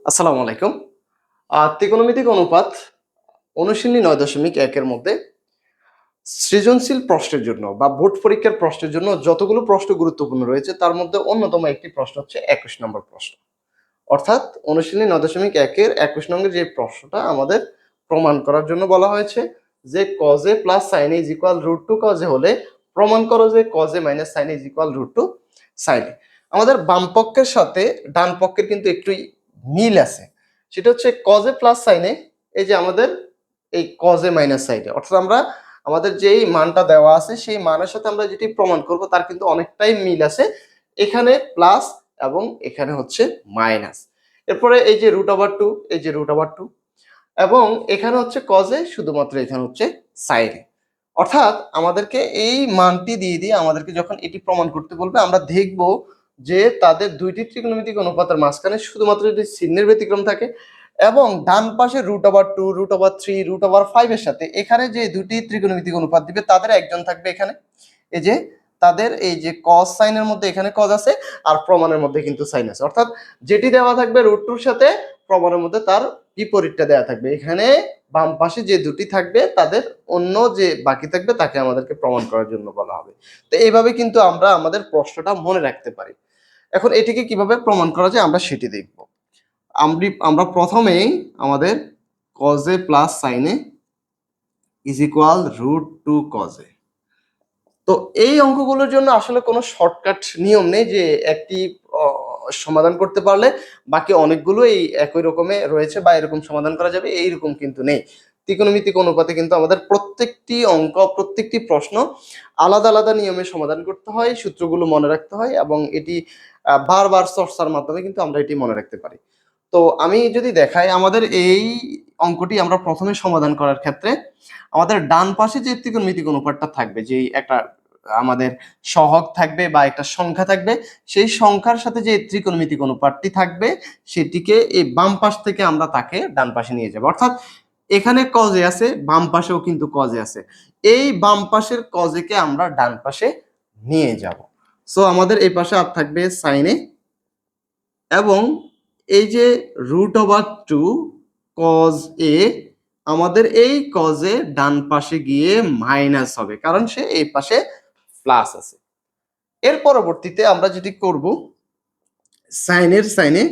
আসসালামু আলাইকুম। ত্রিকোণমিতিক অনুপাত অনুশীলনী ৯.১-এর মধ্যে সৃজনশীল প্রশ্নের জন্য বা বোর্ড পরীক্ষার প্রশ্নের জন্য যতগুলো প্রশ্ন গুরুত্বপূর্ণ রয়েছে তার মধ্যে অন্যতম একটি প্রশ্ন হচ্ছে ২১ নম্বর প্রশ্ন। অর্থাৎ অনুশীলনী ৯.১-এর ২১ নম্বরের যে প্রশ্নটা আমাদের প্রমাণ করার জন্য বলা হয়েছে যে cos a plus sin a √2 cos a হলে প্রমাণ করো যে cos a minus sin a √2 sin a। আমাদের বাম পক্ষের সাথে ডান পক্ষের কিন্তু একটু মিল আছে, সেটা হচ্ছে cos a plus sin a। এই যে আমাদের এই cos a minus sin a, অর্থাৎ আমরা আমাদের যেই মানটা দেওয়া আছে সেই মানের সাথে আমরা যেটি প্রমাণ করব তার কিন্তু অনেকটাই মিল আছে। এখানে প্লাস এবং এখানে হচ্ছে মাইনাস। এরপরে এই যে √2, এই যে √2 এবং এখানে হচ্ছে cos a, শুধুমাত্র এখানে হচ্ছে sin a। অর্থাৎ আমাদেরকে এই মানটি দিয়ে আমাদেরকে যখন এটি প্রমাণ করতে বলবে আমরা দেখব যে তাদের দুইটি ত্রিকোণমিতিক অনুপাতের মাঝখানে শুধুমাত্র যদি চিহ্নের ব্যতিক্রম থাকে এবং ডান পাশে √2, √3, √5 এর সাথে এখানে যে দুটি ত্রিকোণমিতিক অনুপাত দিবে তাদের একজন থাকবে এখানে। এই যে তাদের এই যে cos sin এর মধ্যে এখানে cos আছে আর প্রমাণের মধ্যে কিন্তু sin আছে, অর্থাৎ যেটি দেওয়া থাকবে √2 এর সাথে প্রমাণের মধ্যে তার বিপরীতটা দেওয়া থাকবে। এখানে বাম পাশে যে দুটি থাকবে তাদের অন্য যে বাকি থাকবে তাকে আমাদেরকে প্রমাণ করার জন্য বলা হবে। তো এইভাবে কিন্তু আমরা আমাদের প্রশ্নটা মনে রাখতে পারি। এখন এটিকে কিভাবে প্রমাণ করা যায় আমরা সেটি দেখব। আমরা প্রথমেই আমাদের cos a plus sin a √2 cos a। তো এই অঙ্কগুলোর জন্য আসলে কোনো শর্টকাট নিয়ম নেই যে একটি সমাধান করতে পারলে বাকি অনেকগুলো এই একই রকমে রয়েছে বা এরকম সমাধান করা যাবে, এইরকম কিন্তু নেই। ত্রিকোণমিতিক অনুপাতে কিন্তু আমাদের প্রত্যেকটি অঙ্ক, প্রত্যেকটি প্রশ্ন আলাদা আলাদা নিয়মে সমাধান করতে হয়, সূত্রগুলো মনে রাখতে হয় এবং এটি বারবার চর্চার মাধ্যমে কিন্তু আমরা এটি মনে রাখতে পারি। তো আমি যদি দেখাই আমাদের এই অঙ্কটি আমরা প্রথমে সমাধান করার ক্ষেত্রে আমাদের ডান পাশে যে ত্রিকোণমিতিক অনুপাতটা থাকবে, যে একটা আমাদের সহগ থাকবে বা একটা সংখ্যা থাকবে, সেই সংখ্যার সাথে যে ত্রিকোণমিতিক অনুপাতটি থাকবে সেটিকে এই বাম পাশ থেকে আমরা তাকে ডান পাশে নিয়ে যাব। অর্থাৎ এখানে cos a আছে, বাম পাশেও কিন্তু cos a আছে, এই বাম পাশের cos a কে আমরা ডান পাশে নিয়ে যাব। সো আমাদের এই পাশে আর থাকবে sin a এবং এই যে √2 cos a, আমাদের এই cos a ডান পাশে গিয়ে মাইনাস হবে কারণ সে এই পাশে প্লাস আছে। এর পরবর্তীতে আমরা যেটি করব, sin এর sin a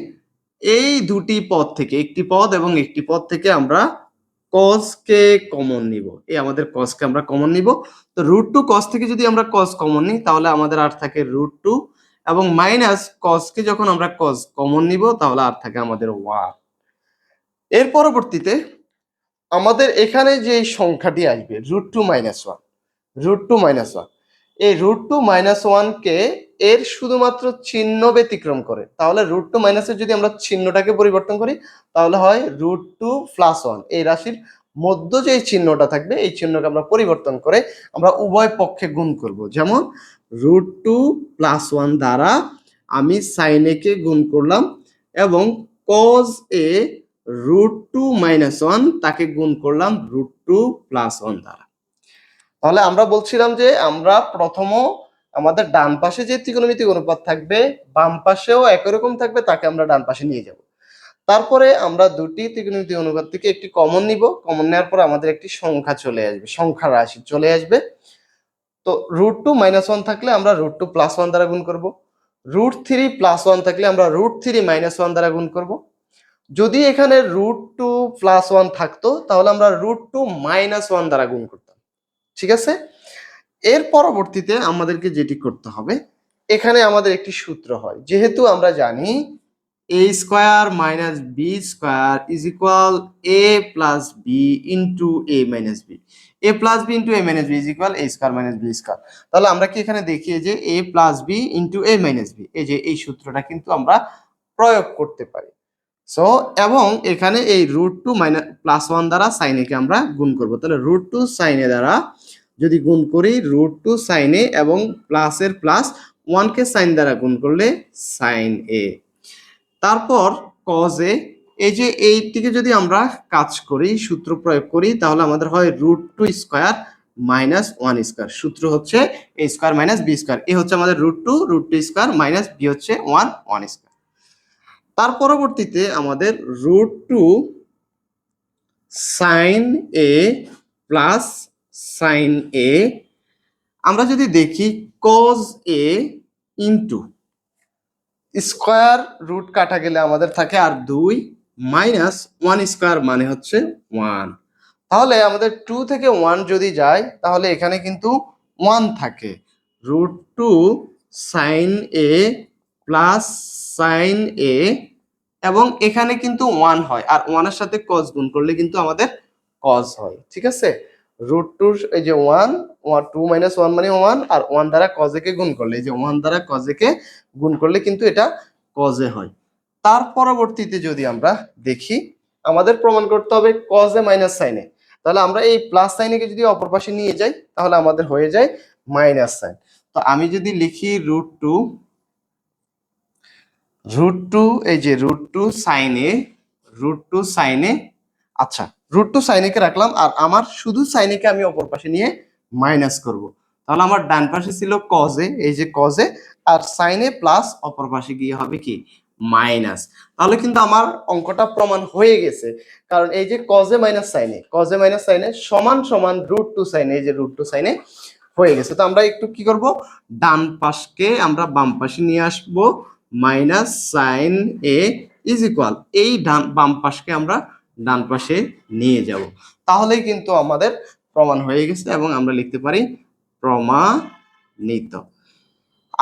এই দুটি পদ থেকে একটি পদ এবং একটি পদ থেকে আমরা cos কে কমন নিব। এই আমাদের cos কে আমরা কমন নিব। তো √2 cos থেকে যদি আমরা cos কমন নিই তাহলে আমাদের আর থাকে √2 এবং মাইনাস cos কে যখন আমরা cos কমন নিব তাহলে আর থাকে আমাদের 1। এর পরবর্তীতে আমাদের এখানে যে সংখ্যাটি আসবে √2 - 1, √2 - 1, এই √2 - 1 কে এর শুধুমাত্র চিহ্ন ব্যতিক্রম করে, তাহলে √2 মাইনাসের যদি আমরা চিহ্নটাকে পরিবর্তন করি তাহলে হয় √2 + 1। এই রাশির মধ্য যে চিহ্নটা থাকবে এই চিহ্নকে আমরা পরিবর্তন করে আমরা উভয় পক্ষে গুণ করব। যেমন √2 + 1 দ্বারা আমি sin a কে গুণ করলাম এবং cos a √2 - 1 তাকে গুণ করলাম √2 + 1 দ্বারা। তাহলে আমরা বলছিলাম যে আমরা আমাদের ডান পাশে যে ত্রিকোণমিতিক অনুপাত থাকবে বাম পাশেও একই রকম থাকবে, তাকে আমরা ডান পাশে নিয়ে যাব। তারপরে আমরা দুটি ত্রিকোণমিতিক অনুপাত থেকে একটি কমন নিব, কমন নেওয়ার পর আমাদের একটি সংখ্যা চলে আসবে, সংখ্যা রাশি চলে আসবে। তো √2 - 1 থাকলে আমরা √2 + 1 দ্বারা গুণ করব, √3 + 1 থাকলে আমরা √3 - 1 দ্বারা গুণ করব। যদি এখানে √2 + 1 থাকতো তাহলে আমরা √2 - 1 দ্বারা গুণ করতাম। ঠিক আছে? এর পরবর্তীতে আমাদেরকে যেটি করতে হবে, এখানে আমাদের একটি সূত্র হয়, যেহেতু আমরা জানি a² - b² a + b * a - b, a + b * a - b a² - b²। তাহলে আমরা কি এখানে দেখি যে a + b * a - b, এই যে এই সূত্রটা কিন্তু আমরা প্রয়োগ করতে পারি। সো এবং এখানে এই √2 + 1 দ্বারা sin a কে আমরা গুণ করব। তাহলে √2 sin a দ্বারা যদি গুণ করি √2 sin a এবং প্লাসের প্লাস 1 কে sin দ্বারা গুণ করলে sin a, তারপর cos a, এই যে এইটিকে যদি আমরা কাজ করি সূত্র প্রয়োগ করি তাহলে আমাদের হয় √2² - 1²। সূত্র হচ্ছে a² - b²। এ হচ্ছে আমাদের √2 √2² - b হচ্ছে 1 1²। তার পরবর্তীতে আমাদের √2 sin a plus sin a, আমরা যদি দেখি cos a into square root কাটা গেলে আমাদের থাকে আর 2 মাইনাস 1 স্কোয়ার মানে হচ্ছে 1। তাহলে আমাদের 2 থেকে 1 যদি যায় তাহলে এখানে কিন্তু 1 থাকে। √2 sin a plus sin a, এবং এখানে কিন্তু 1 হয় আর 1 এর সাথে cos গুণ করলে কিন্তু আমাদের cos হয়। ঠিক আছে, √2 এই যে 1 2 মাইনাস 1 মানে 1, আর 1 দ্বারা cos কে গুণ করলে এই যে 1 দ্বারা cos কে গুণ করলে কিন্তু এটা cos হয়। তার পরবর্তীতে যদি আমরা দেখি আমাদের প্রমাণ করতে হবে cos a minus sin a। তাহলে আমরা এই প্লাস সাইন কে যদি অপর পাশে নিয়ে যাই তাহলে আমাদের হয়ে যায় মাইনাস সাইন। তো আমি যদি লিখি √2 এই যে √2 sin a, √2 sin a, আচ্ছা √2 sin a কে রাখলাম আর আমার শুধু sin a কে আমি অপর পাশে নিয়ে মাইনাস করব। তাহলে আমার ডান পাশে ছিল cos a, এই যে cos a, আর sin a প্লাস অপর পাশে গিয়ে হবে কি মাইনাস। তাহলে কিন্তু আমার অঙ্কটা প্রমাণ হয়ে গেছে, কারণ এই যে cos a minus sin a, cos a minus sin a সমান সমান √2 sin a, এই যে √2 sin a হয়ে গেছে। তো আমরা একটু কি করব, ডান পাশকে আমরা বাম পাশে নিয়ে আসব, minus sine A is equal এই বাম পাশকে আমরা ডান পাশে নিয়ে যাব। তাহলেই কিন্তু আমাদের প্রমাণ হয়ে গেছে এবং আমরা লিখতে পারি প্রমাণিত।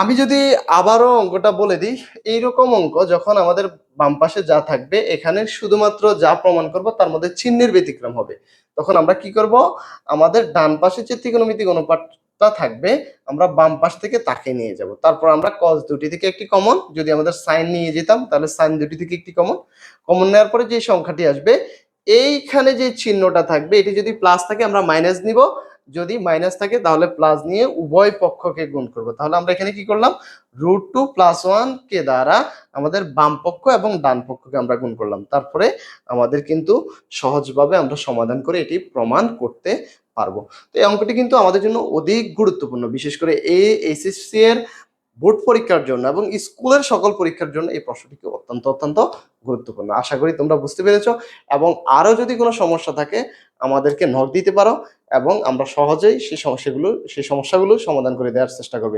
আমি যদি আবারও অঙ্কটা বলে দিই, এইরকম অঙ্ক যখন আমাদের বাম পাশে যা থাকবে এখানে শুধুমাত্র যা প্রমাণ করব তার মধ্যে চিহ্নের ব্যতিক্রম হবে, তখন আমরা কি করব, আমাদের ডান পাশে যে ত্রিকোণমিতিক অনুপাতটা থাকবে আমরা বাম পাশ থেকে তাকে নিয়ে যাব। তারপর আমরা cos দুটি থেকে একটি কমন, যদি আমাদের সাইন নিয়ে যেতাম তাহলে সাইন দুটি থেকে একটি কমন, কমন নেওয়ার পরে যে সংখ্যাটি আসবে এইখানে যে চিহ্নটা থাকবে এটি যদি প্লাস থাকে আমরা মাইনাস নিব, যদি মাইনাস থাকে তাহলে প্লাস নিয়ে উভয় পক্ষকে গুণ করব। তাহলে আমরা এখানে কি করলাম, √2 + 1 কে দ্বারা আমাদের বাম পক্ষ এবং ডান পক্ষকে আমরা গুণ করলাম, তারপরে আমাদের কিন্তু সহজভাবে আমরা সমাধান করে এটি প্রমাণ করতে পারবো। তো এই অঙ্কটি কিন্তু আমাদের জন্য অধিক গুরুত্বপূর্ণ, বিশেষ করে এইচএসসি এর বোর্ড পরীক্ষার জন্য এবং স্কুলের সকল পরীক্ষার জন্য এই প্রশ্নটি অত্যন্ত অত্যন্ত গুরুত্বপূর্ণ। আশা করি তোমরা বুঝতে পেরেছো, এবং আরো যদি কোনো সমস্যা থাকে আমাদেরকে নক দিতে পারো এবং আমরা সহজেই সেই সমস্যাগুলো সমাধান করে দেওয়ার চেষ্টা করবো।